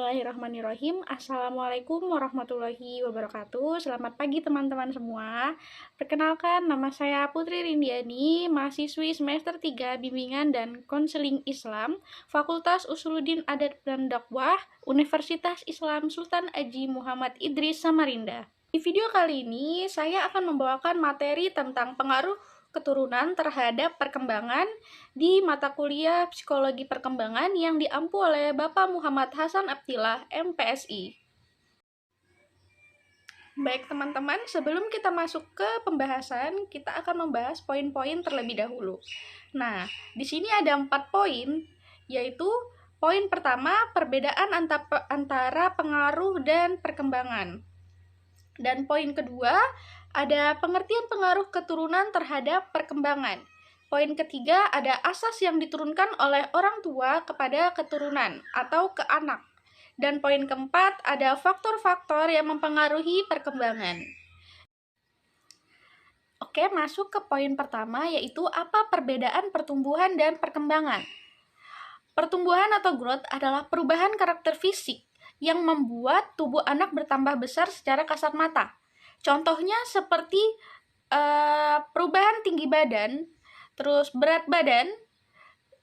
Bismillahirrahmanirrahim. Assalamualaikum warahmatullahi wabarakatuh. Selamat pagi teman-teman semua. Perkenalkan, nama saya Putri Rindiani, mahasiswi semester 3 Bimbingan dan Konseling Islam, Fakultas Usuluddin Adat dan Dakwah, Universitas Islam Sultan Haji Muhammad Idris Samarinda. Di video kali ini, saya akan membawakan materi tentang pengaruh keturunan terhadap perkembangan di mata kuliah Psikologi Perkembangan yang diampu oleh Bapak Muhammad Hasan Abdillah, MPSI. Baik teman-teman, sebelum kita masuk ke pembahasan, kita akan membahas poin-poin terlebih dahulu. Nah, di sini ada 4 poin, yaitu poin pertama, perbedaan antara pengaruh dan perkembangan. Dan poin kedua, ada pengertian pengaruh keturunan terhadap perkembangan. Poin ketiga, ada asas yang diturunkan oleh orang tua kepada keturunan atau ke anak. Dan poin keempat, ada faktor-faktor yang mempengaruhi perkembangan. Oke, masuk ke poin pertama, yaitu apa perbedaan pertumbuhan dan perkembangan. Pertumbuhan atau growth adalah perubahan karakter fisik yang membuat tubuh anak bertambah besar secara kasat mata. Contohnya seperti perubahan tinggi badan, terus berat badan,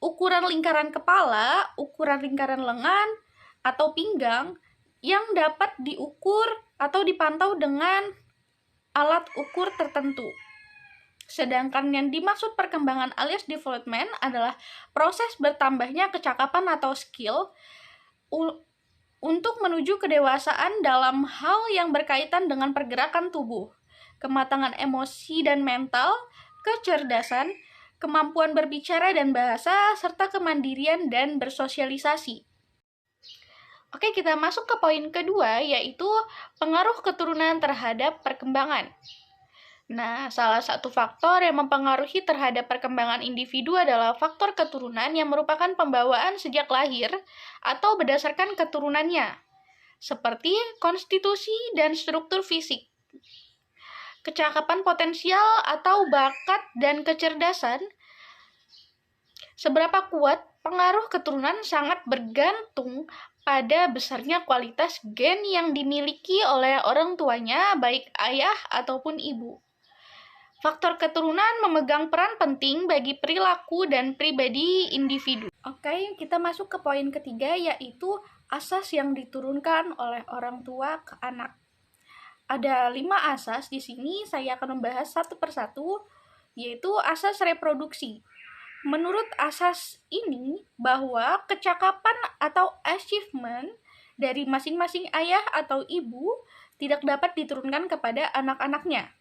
ukuran lingkaran kepala, ukuran lingkaran lengan, atau pinggang yang dapat diukur atau dipantau dengan alat ukur tertentu. Sedangkan yang dimaksud perkembangan alias development adalah proses bertambahnya kecakapan atau skill untuk menuju kedewasaan dalam hal yang berkaitan dengan pergerakan tubuh, kematangan emosi dan mental, kecerdasan, kemampuan berbicara dan bahasa, serta kemandirian dan bersosialisasi. Oke, kita masuk ke poin kedua, yaitu pengaruh keturunan terhadap perkembangan. Nah, salah satu faktor yang mempengaruhi terhadap perkembangan individu adalah faktor keturunan yang merupakan pembawaan sejak lahir atau berdasarkan keturunannya, seperti konstitusi dan struktur fisik, kecakapan potensial atau bakat dan kecerdasan. Seberapa kuat pengaruh keturunan sangat bergantung pada besarnya kualitas gen yang dimiliki oleh orang tuanya, baik ayah ataupun ibu. Faktor keturunan memegang peran penting bagi perilaku dan pribadi individu. Oke, kita masuk ke poin ketiga, yaitu asas yang diturunkan oleh orang tua ke anak. Ada 5 asas di sini, saya akan membahas satu persatu, yaitu asas reproduksi. Menurut asas ini, bahwa kecakapan atau achievement dari masing-masing ayah atau ibu tidak dapat diturunkan kepada anak-anaknya.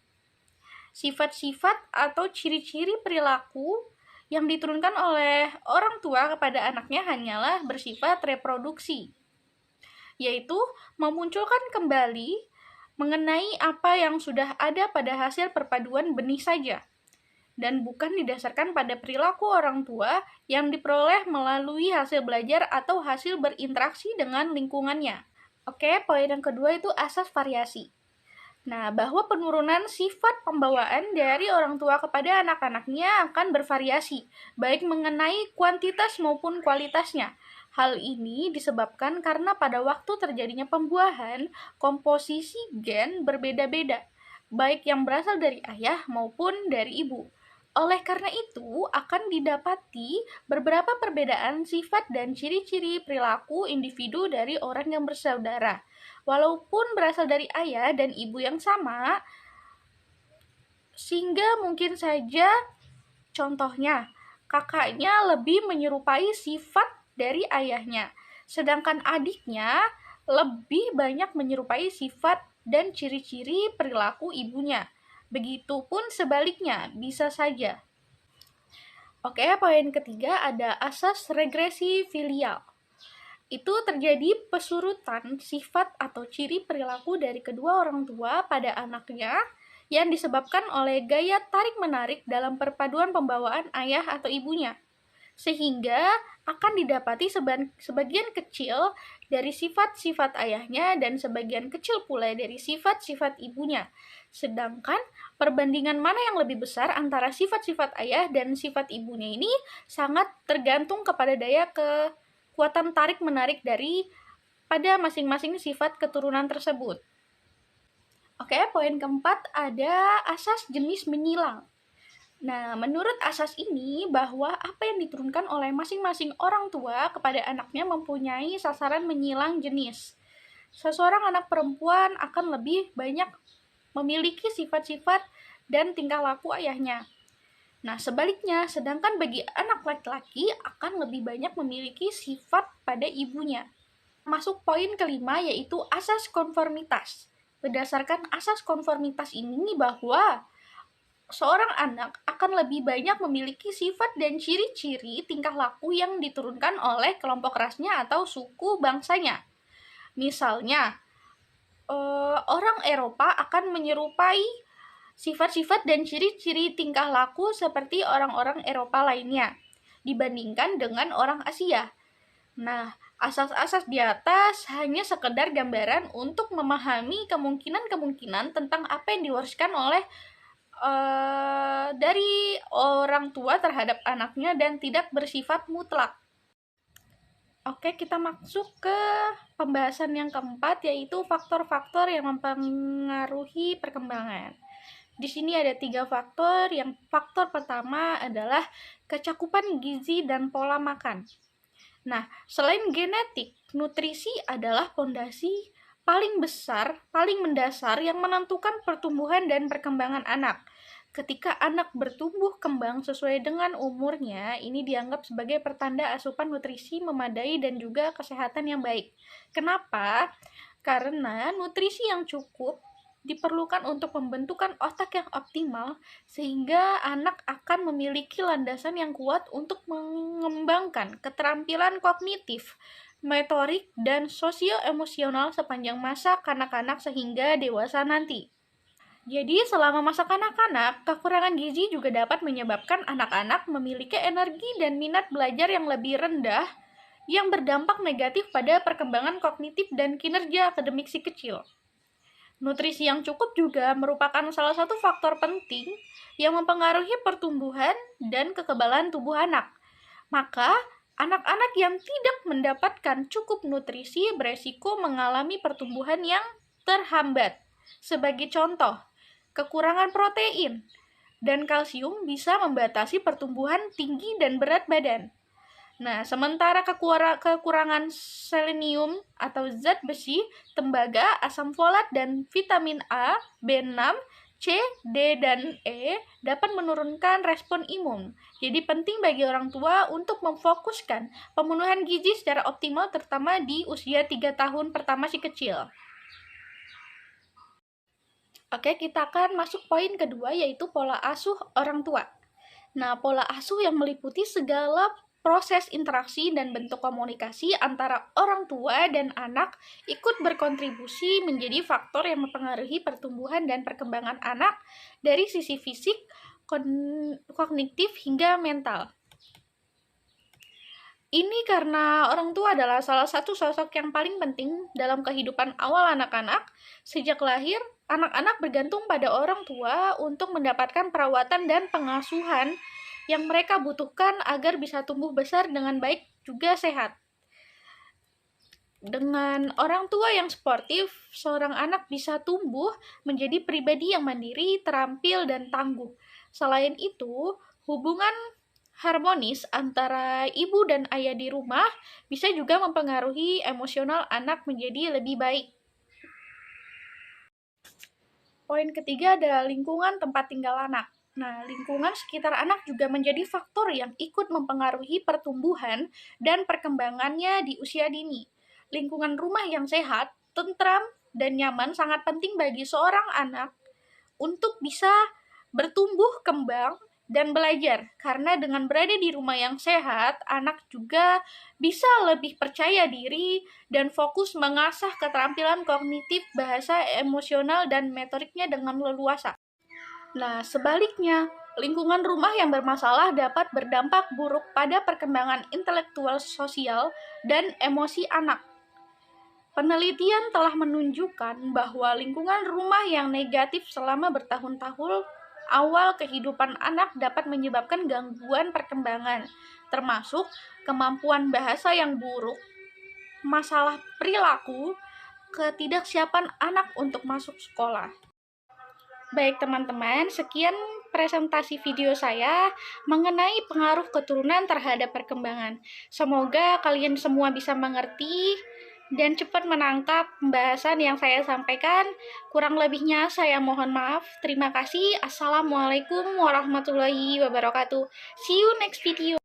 Sifat-sifat atau ciri-ciri perilaku yang diturunkan oleh orang tua kepada anaknya hanyalah bersifat reproduksi, yaitu memunculkan kembali mengenai apa yang sudah ada pada hasil perpaduan benih saja, dan bukan didasarkan pada perilaku orang tua yang diperoleh melalui hasil belajar atau hasil berinteraksi dengan lingkungannya. Oke, poin yang kedua itu asas variasi. Nah, bahwa penurunan sifat pembawaan dari orang tua kepada anak-anaknya akan bervariasi, baik mengenai kuantitas maupun kualitasnya. Hal ini disebabkan karena pada waktu terjadinya pembuahan, komposisi gen berbeda-beda, baik yang berasal dari ayah maupun dari ibu. Oleh karena itu, akan didapati beberapa perbedaan sifat dan ciri-ciri perilaku individu dari orang yang bersaudara. Walaupun berasal dari ayah dan ibu yang sama, sehingga mungkin saja contohnya kakaknya lebih menyerupai sifat dari ayahnya, sedangkan adiknya lebih banyak menyerupai sifat dan ciri-ciri perilaku ibunya. Begitupun sebaliknya, bisa saja. Oke, poin ketiga ada asas regresi filial. Itu terjadi pesurutan sifat atau ciri perilaku dari kedua orang tua pada anaknya yang disebabkan oleh gaya tarik-menarik dalam perpaduan pembawaan ayah atau ibunya, sehingga akan didapati sebagian kecil dari sifat-sifat ayahnya dan sebagian kecil pula dari sifat-sifat ibunya. Sedangkan perbandingan mana yang lebih besar antara sifat-sifat ayah dan sifat ibunya ini sangat tergantung kepada daya kekuatan tarik-menarik dari pada masing-masing sifat keturunan tersebut. Oke, poin keempat ada asas jenis menyilang. Nah, menurut asas ini bahwa apa yang diturunkan oleh masing-masing orang tua kepada anaknya mempunyai sasaran menyilang jenis. Seseorang anak perempuan akan lebih banyak memiliki sifat-sifat dan tingkah laku ayahnya. Nah, sebaliknya, sedangkan bagi anak laki-laki akan lebih banyak memiliki sifat pada ibunya. Masuk poin kelima yaitu asas konformitas. Berdasarkan asas konformitas ini bahwa seorang anak akan lebih banyak memiliki sifat dan ciri-ciri tingkah laku yang diturunkan oleh kelompok rasnya atau suku bangsanya. Misalnya, orang Eropa akan menyerupai sifat-sifat dan ciri-ciri tingkah laku seperti orang-orang Eropa lainnya dibandingkan dengan orang Asia. Nah, asas-asas di atas hanya sekedar gambaran untuk memahami kemungkinan-kemungkinan tentang apa yang diwariskan oleh dari orang tua terhadap anaknya dan tidak bersifat mutlak. Oke, kita masuk ke pembahasan yang keempat, yaitu faktor-faktor yang mempengaruhi perkembangan. Di sini ada 3 faktor. Yang faktor pertama adalah kecakupan gizi dan pola makan. Nah, selain genetik, nutrisi adalah fondasi paling besar, paling mendasar yang menentukan pertumbuhan dan perkembangan anak. Ketika anak bertumbuh kembang sesuai dengan umurnya, ini dianggap sebagai pertanda asupan nutrisi memadai dan juga kesehatan yang baik. Kenapa? Karena nutrisi yang cukup diperlukan untuk pembentukan otak yang optimal, sehingga anak akan memiliki landasan yang kuat untuk mengembangkan keterampilan kognitif, motorik, dan sosio-emosional sepanjang masa kanak-kanak sehingga dewasa nanti. Jadi, selama masa kanak-kanak, kekurangan gizi juga dapat menyebabkan anak-anak memiliki energi dan minat belajar yang lebih rendah, yang berdampak negatif pada perkembangan kognitif dan kinerja akademik si kecil. Nutrisi yang cukup juga merupakan salah satu faktor penting yang mempengaruhi pertumbuhan dan kekebalan tubuh anak. Maka, anak-anak yang tidak mendapatkan cukup nutrisi beresiko mengalami pertumbuhan yang terhambat. Sebagai contoh, kekurangan protein dan kalsium bisa membatasi pertumbuhan tinggi dan berat badan. Nah, sementara kekurangan selenium atau zat besi, tembaga, asam folat, dan vitamin A, B6, C, D, dan E dapat menurunkan respon imun. Jadi penting bagi orang tua untuk memfokuskan pemenuhan gizi secara optimal terutama di usia 3 tahun pertama si kecil. Oke, kita akan masuk poin kedua yaitu pola asuh orang tua. Nah, pola asuh yang meliputi segala proses interaksi dan bentuk komunikasi antara orang tua dan anak ikut berkontribusi menjadi faktor yang mempengaruhi pertumbuhan dan perkembangan anak dari sisi fisik, kognitif, hingga mental. Ini karena orang tua adalah salah satu sosok yang paling penting dalam kehidupan awal anak-anak. Sejak lahir, anak-anak bergantung pada orang tua untuk mendapatkan perawatan dan pengasuhan yang mereka butuhkan agar bisa tumbuh besar dengan baik juga sehat. Dengan orang tua yang sportif, seorang anak bisa tumbuh menjadi pribadi yang mandiri, terampil, dan tangguh. Selain itu, hubungan harmonis antara ibu dan ayah di rumah bisa juga mempengaruhi emosional anak menjadi lebih baik. Poin ketiga adalah lingkungan tempat tinggal anak. Nah, lingkungan sekitar anak juga menjadi faktor yang ikut mempengaruhi pertumbuhan dan perkembangannya di usia dini. Lingkungan rumah yang sehat, tentram, dan nyaman sangat penting bagi seorang anak untuk bisa bertumbuh kembang dan belajar, karena dengan berada di rumah yang sehat, anak juga bisa lebih percaya diri dan fokus mengasah keterampilan kognitif, bahasa, emosional, dan motoriknya dengan leluasa. Nah, sebaliknya, lingkungan rumah yang bermasalah dapat berdampak buruk pada perkembangan intelektual, sosial, dan emosi anak. Penelitian telah menunjukkan bahwa lingkungan rumah yang negatif selama bertahun-tahun awal kehidupan anak dapat menyebabkan gangguan perkembangan, termasuk kemampuan bahasa yang buruk, masalah perilaku, ketidaksiapan anak untuk masuk sekolah. Baik teman-teman, sekian presentasi video saya mengenai pengaruh keturunan terhadap perkembangan. Semoga kalian semua bisa mengerti dan cepat menangkap pembahasan yang saya sampaikan. Kurang lebihnya saya mohon maaf. Terima kasih. Assalamualaikum warahmatullahi wabarakatuh. See you next video.